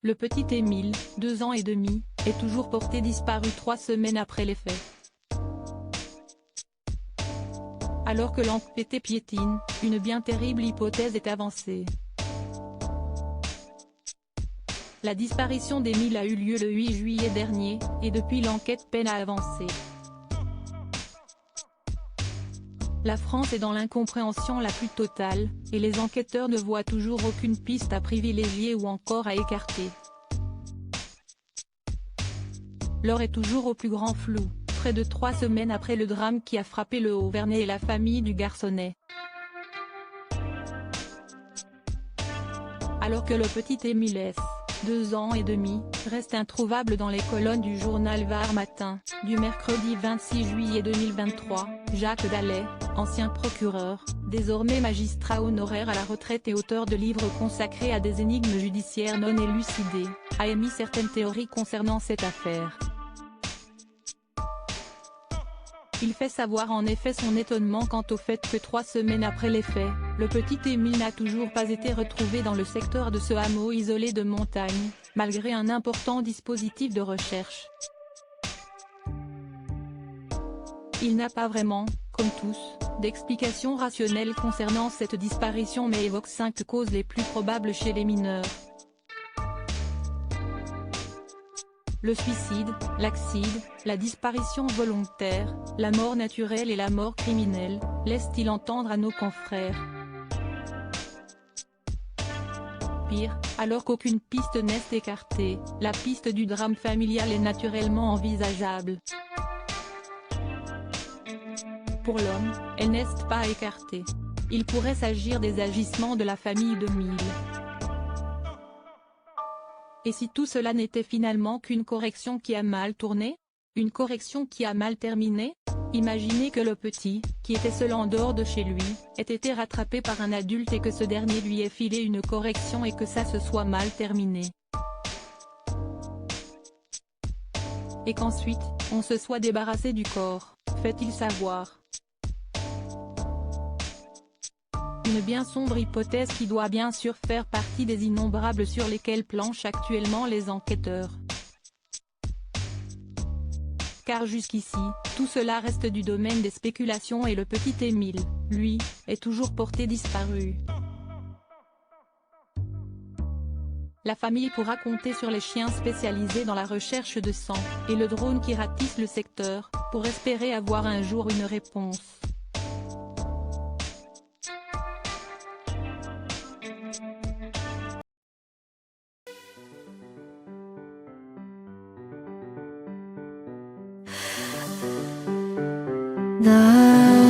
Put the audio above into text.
Le petit Émile, 2 ans et demi, est toujours porté disparu 3 semaines après les faits. Alors que l'enquête piétine, une bien terrible hypothèse est avancée. La disparition d'Émile a eu lieu le 8 juillet dernier, et depuis l'enquête peine à avancer. La France est dans l'incompréhension la plus totale, et les enquêteurs ne voient toujours aucune piste à privilégier ou encore à écarter. L'heure est toujours au plus grand flou, près de 3 semaines après le drame qui a frappé le Haut-Vernay et la famille du garçonnet. Alors que le petit Émile S, 2 ans et demi, reste introuvable dans les colonnes du journal Var Matin, du mercredi 26 juillet 2023, Jacques Dallet, ancien procureur, désormais magistrat honoraire à la retraite et auteur de livres consacrés à des énigmes judiciaires non élucidées, a émis certaines théories concernant cette affaire. Il fait savoir en effet son étonnement quant au fait que 3 semaines après les faits, le petit Émile n'a toujours pas été retrouvé dans le secteur de ce hameau isolé de montagne, malgré un important dispositif de recherche. Il n'a pas vraiment, comme tous, d'explication rationnelle concernant cette disparition mais évoque 5 causes les plus probables chez les mineurs. Le suicide, l'accident, la disparition volontaire, la mort naturelle et la mort criminelle, laisse-t-il entendre à nos confrères. Pire, alors qu'aucune piste n'est écartée, la piste du drame familial est naturellement envisageable. Pour l'homme, elle n'est pas écartée. Il pourrait s'agir des agissements de la famille d'Émile. Et si tout cela n'était finalement qu'une correction qui a mal tourné? Une correction qui a mal terminé? Imaginez que le petit, qui était seul en dehors de chez lui, ait été rattrapé par un adulte et que ce dernier lui ait filé une correction et que ça se soit mal terminé. Et qu'ensuite, on se soit débarrassé du corps, fait-il savoir. Une bien sombre hypothèse qui doit bien sûr faire partie des innombrables sur lesquelles planchent actuellement les enquêteurs. Car jusqu'ici, tout cela reste du domaine des spéculations et le petit Émile, lui, est toujours porté disparu. La famille pourra compter sur les chiens spécialisés dans la recherche de sang, et le drone qui ratisse le secteur, pour espérer avoir un jour une réponse. 나